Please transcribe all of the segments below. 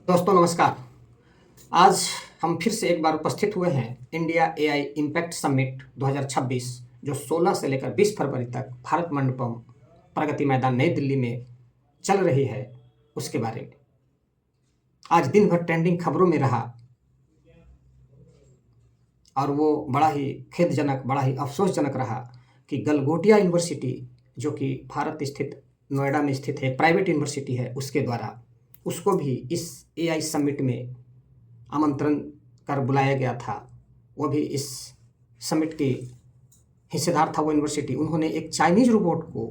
दोस्तों नमस्कार। आज हम फिर से एक बार उपस्थित हुए हैं इंडिया एआई इम्पैक्ट समिट 2026 जो 16 से लेकर 20 फरवरी तक भारत मंडपम प्रगति मैदान नई दिल्ली में चल रही है उसके बारे में। आज दिन भर ट्रेंडिंग खबरों में रहा और वो बड़ा ही खेदजनक, बड़ा ही अफसोसजनक रहा कि गलगोटिया यूनिवर्सिटी जो कि भारत स्थित नोएडा में स्थित है, प्राइवेट यूनिवर्सिटी है, उसके द्वारा उसको भी इस एआई समिट में आमंत्रण कर बुलाया गया था। वो भी इस समिट की हिस्सेदार था वो यूनिवर्सिटी। उन्होंने एक चाइनीज़ रोबोट को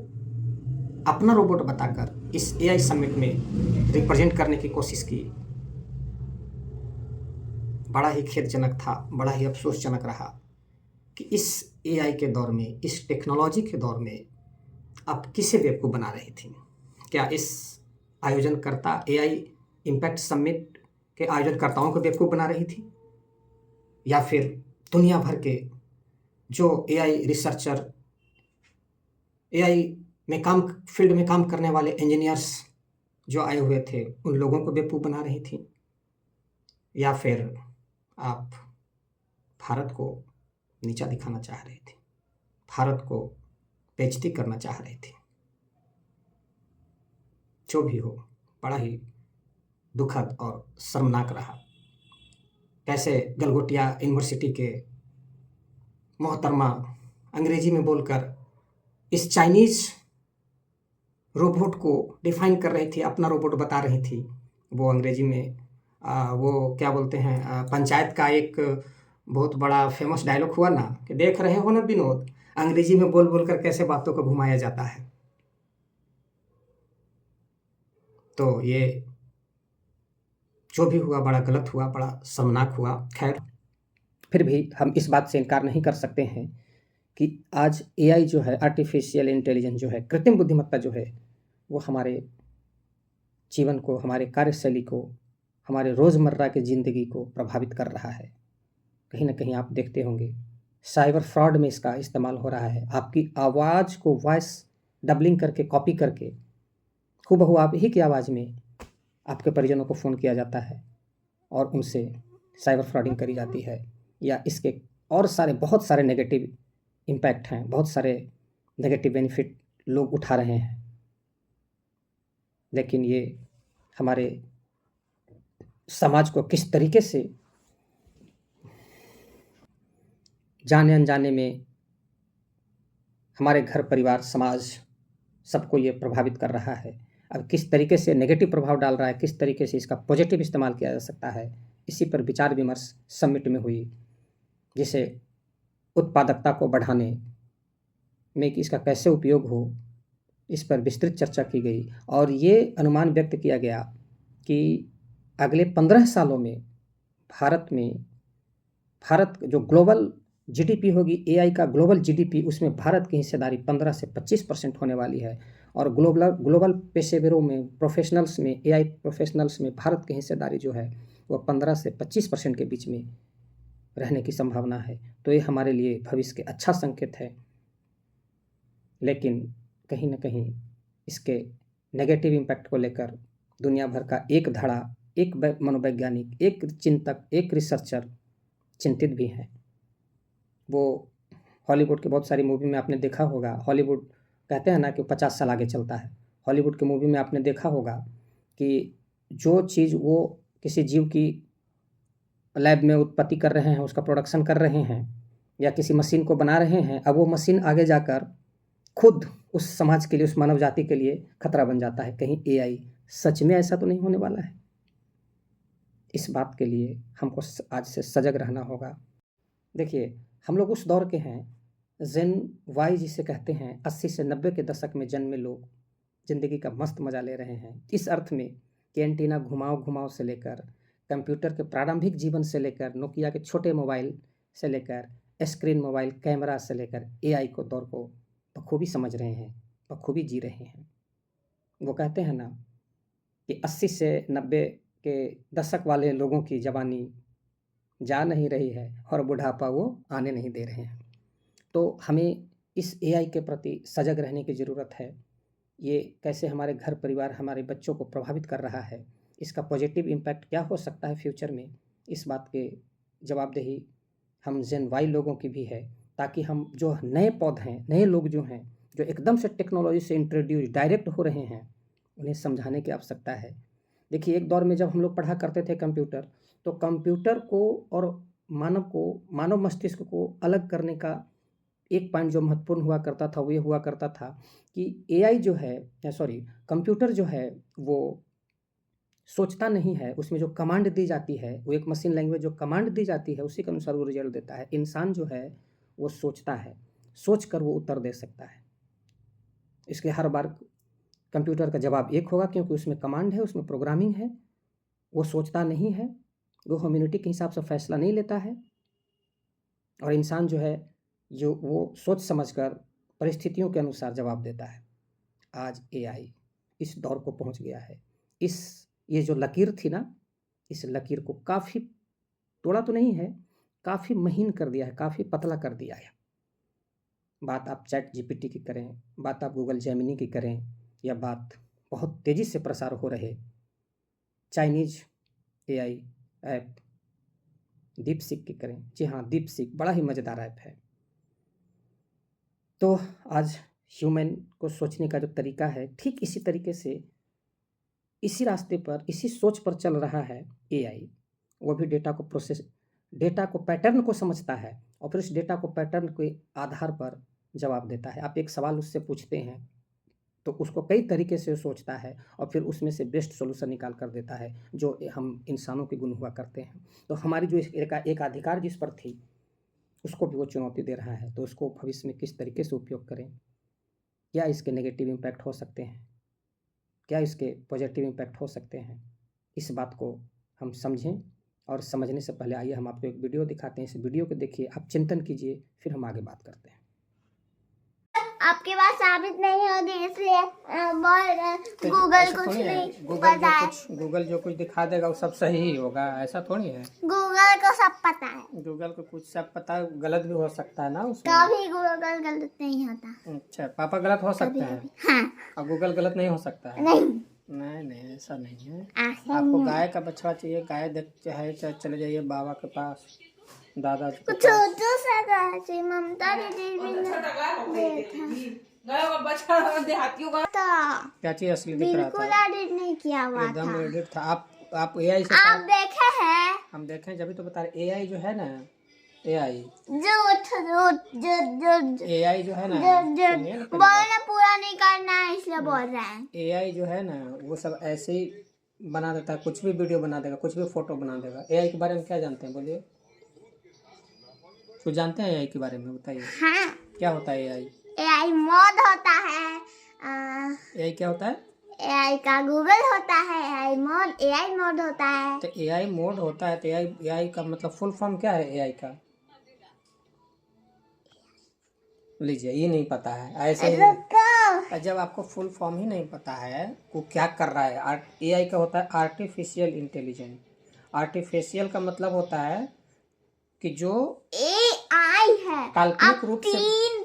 अपना रोबोट बताकर इस एआई समिट में रिप्रेजेंट करने की कोशिश की। बड़ा ही खेदजनक था, बड़ा ही अफसोसजनक रहा कि इस एआई के दौर में, इस टेक्नोलॉजी के दौर में आप किसे बेवकूफ़ बना रही थी? क्या इस आयोजनकर्ता एआई इम्पैक्ट समिट के आयोजनकर्ताओं को बेवकूफ़ बना रही थी, या फिर दुनिया भर के जो एआई रिसर्चर, एआई में काम, फील्ड में काम करने वाले इंजीनियर्स जो आए हुए थे, उन लोगों को बेवकूफ़ बना रही थी? या फिर आप भारत को नीचा दिखाना चाह रही थी, भारत को बेइज्जती करना चाह रही थी? जो भी हो, बड़ा ही दुखद और शर्मनाक रहा। कैसे गलगोटिया यूनिवर्सिटी के मोहतरमा अंग्रेजी में बोलकर इस चाइनीज़ रोबोट को डिफाइन कर रही थी, अपना रोबोट बता रही थी। वो अंग्रेजी में वो क्या बोलते हैं, पंचायत का एक बहुत बड़ा फेमस डायलॉग हुआ ना कि देख रहे हो ना विनोद, अंग्रेजी में बोल बोल कर कैसे बातों को घुमाया जाता है। तो ये जो भी हुआ बड़ा गलत हुआ, बड़ा शर्मनाक हुआ। खैर, फिर भी हम इस बात से इनकार नहीं कर सकते हैं कि आज एआई जो है, आर्टिफिशियल इंटेलिजेंस जो है, कृत्रिम बुद्धिमत्ता जो है, वो हमारे जीवन को, हमारे कार्यशैली को, हमारे रोज़मर्रा की ज़िंदगी को प्रभावित कर रहा है। कहीं न कहीं आप देखते होंगे साइबर फ्रॉड में इसका इस्तेमाल हो रहा है। आपकी आवाज़ को वॉइस डबलिंग करके, कॉपी करके हूबहू आप ही की आवाज़ में आपके परिजनों को फ़ोन किया जाता है और उनसे साइबर फ्रॉडिंग करी जाती है। या इसके और सारे, बहुत सारे नेगेटिव इम्पैक्ट हैं, बहुत सारे नेगेटिव बेनिफिट लोग उठा रहे हैं। लेकिन ये हमारे समाज को किस तरीके से जाने अनजाने में, हमारे घर परिवार समाज सबको ये प्रभावित कर रहा है। अब किस तरीके से नेगेटिव प्रभाव डाल रहा है, किस तरीके से इसका पॉजिटिव इस्तेमाल किया जा सकता है, इसी पर विचार विमर्श समिट में हुई, जिसे उत्पादकता को बढ़ाने में कि इसका कैसे उपयोग हो, इस पर विस्तृत चर्चा की गई। और ये अनुमान व्यक्त किया गया कि अगले 15 सालों में भारत जो ग्लोबल जीडीपी होगी, एआई का ग्लोबल जीडीपी, उसमें भारत की हिस्सेदारी 15 से 25% होने वाली है। और ग्लोबल पेशेवरों में, प्रोफेशनल्स में, एआई प्रोफेशनल्स में भारत की हिस्सेदारी जो है वो 15 से 25% के बीच में रहने की संभावना है। तो ये हमारे लिए भविष्य के अच्छा संकेत है। लेकिन कहीं न कहीं इसके नेगेटिव इम्पैक्ट को लेकर दुनिया भर का एक धड़ा, एक मनोवैज्ञानिक, एक चिंतक, एक रिसर्चर चिंतित भी हैं। वो हॉलीवुड के बहुत सारी मूवी में आपने देखा होगा, हॉलीवुड कहते हैं ना कि 50 साल आगे चलता है। हॉलीवुड की मूवी में आपने देखा होगा कि जो चीज़ वो किसी जीव की लैब में उत्पत्ति कर रहे हैं, उसका प्रोडक्शन कर रहे हैं, या किसी मशीन को बना रहे हैं, अब वो मशीन आगे जाकर खुद उस समाज के लिए, उस मानव जाति के लिए खतरा बन जाता है। कहीं एआई सच में ऐसा तो नहीं होने वाला है? इस बात के लिए हमको आज से सजग रहना होगा। देखिए, हम लोग उस दौर के हैं, जेन वाई जिसे कहते हैं, 80 से 90 के दशक में जन्मे लोग ज़िंदगी का मस्त मज़ा ले रहे हैं। इस अर्थ में कि एंटीना घुमाव से लेकर, कंप्यूटर के प्रारंभिक जीवन से लेकर, नोकिया के छोटे मोबाइल से लेकर, स्क्रीन मोबाइल कैमरा से लेकर एआई को दौर को बखूबी समझ रहे हैं, बखूबी जी रहे हैं। वो कहते हैं ना कि 80 से 90 के दशक वाले लोगों की जवानी जा नहीं रही है और बुढ़ापा वो आने नहीं दे रहे हैं। तो हमें इस एआई के प्रति सजग रहने की ज़रूरत है। ये कैसे हमारे घर परिवार, हमारे बच्चों को प्रभावित कर रहा है, इसका पॉजिटिव इम्पैक्ट क्या हो सकता है फ्यूचर में, इस बात के जवाबदेही हम जेन वाई लोगों की भी है, ताकि हम जो नए पौधे हैं, नए लोग जो हैं, जो एकदम से टेक्नोलॉजी से इंट्रोड्यूस डायरेक्ट हो रहे हैं, उन्हें समझाने की आवश्यकता है। देखिए, एक दौर में जब हम लोग पढ़ा करते थे कंप्यूटर, तो कंप्यूटर को और मानव मस्तिष्क को अलग करने का एक पॉइंट जो महत्वपूर्ण हुआ करता था, वो ये हुआ करता था कि एआई जो है, सॉरी, कंप्यूटर जो है वो सोचता नहीं है, उसमें जो कमांड दी जाती है, वो एक मशीन लैंग्वेज जो कमांड दी जाती है उसी के अनुसार वो रिजल्ट देता है। इंसान जो है वो सोचता है, सोच कर वो उत्तर दे सकता है। इसलिए हर बार कंप्यूटर का जवाब एक होगा, क्योंकि उसमें कमांड है, उसमें प्रोग्रामिंग है। वो सोचता नहीं है, वो ह्यूमैनिटी के हिसाब से फैसला नहीं लेता है, और इंसान जो है जो वो सोच समझकर परिस्थितियों के अनुसार जवाब देता है। आज एआई इस दौर को पहुंच गया है। ये जो लकीर थी ना, इस लकीर को काफ़ी तोड़ा तो नहीं है, काफ़ी महीन कर दिया है, काफ़ी पतला कर दिया है। बात आप चैट जीपीटी की करें, बात आप गूगल जेमिनी की करें, या बात बहुत तेज़ी से प्रसार हो रहे चाइनीज एआई ऐप दीपसीक की करें। जी हाँ, दीपसीक बड़ा ही मज़ेदार ऐप है। तो आज ह्यूमन को सोचने का जो तरीका है, ठीक इसी तरीके से इसी रास्ते पर, इसी सोच पर चल रहा है एआई। वो भी डेटा को पैटर्न को समझता है, और फिर उस डेटा को पैटर्न के आधार पर जवाब देता है। आप एक सवाल उससे पूछते हैं तो उसको कई तरीके से सोचता है, और फिर उसमें से बेस्ट सॉल्यूशन निकाल कर देता है, जो हम इंसानों के गुण हुआ करते हैं। तो हमारी जो एक अधिकार जिस पर थी, उसको भी वो चुनौती दे रहा है। तो उसको भविष्य में किस तरीके से उपयोग करें, क्या इसके नेगेटिव इम्पैक्ट हो सकते हैं, क्या इसके पॉजिटिव इम्पैक्ट हो सकते हैं, इस बात को हम समझें। और समझने से पहले आइए हम आपको एक वीडियो दिखाते हैं। इस वीडियो को देखिए, आप चिंतन कीजिए, फिर हम आगे बात करते हैं। आपके पास साबित नहीं होगी, इसलिए गूगल कुछ नहीं पता है। गूगल जो कुछ दिखा देगा वो सब सही ही होगा, ऐसा थोड़ी है। गूगल को सब पता है। गूगल को कुछ सब पता है, गलत भी हो सकता है ना उसमें। कभी गूगल गलत नहीं होता। अच्छा, पापा गलत हो सकते हैं, हाँ। और गूगल गलत नहीं हो सकता है? नहीं, ऐसा नहीं है। आपको गाय का बछड़ा चाहिए, गाय देख चाहे चले जाइए बाबा के पास, दादा जी के पास। छोटू सा गाय चाहिए, ममता दीदी भी क्या चीज असली दिख रहा बिल्कुल था? एडिट नहीं किया हुआ था, एकदम एडिट था। आप एआई से आप देखे हैं? हम देखें, जब भी तो बता रहे। एआई जो है ना, एआई एआई जो है ना, बोलना पूरा नहीं करना है, इसलिए बोल रहे हैं। एआई जो है ना, वो सब ऐसे ही बना देता है, कुछ भी वीडियो बना देगा, कुछ भी फोटो बना देगा। एआई के बारे में क्या जानते हैं, बोलिए। कुछ जानते हैं एआई के बारे में, बताइए। हाँ। क्या होता है एआई? एआई मोड होता है। एआई क्या होता है? एआई का गूगल होता है, एआई मोड होता है। तो एआई मोड होता है, तो एआई का मतलब फुल फॉर्म क्या है एआई का? लीजिए, ये नहीं पता है, ऐसे ही। जब आपको फुल फॉर्म ही नहीं पता है वो क्या कर रहा है। एआई का होता है आर्टिफिशियल इंटेलिजेंस। आर्टिफिशियल का मतलब होता है कि जो एआई है, काल्पनिक रूप से 3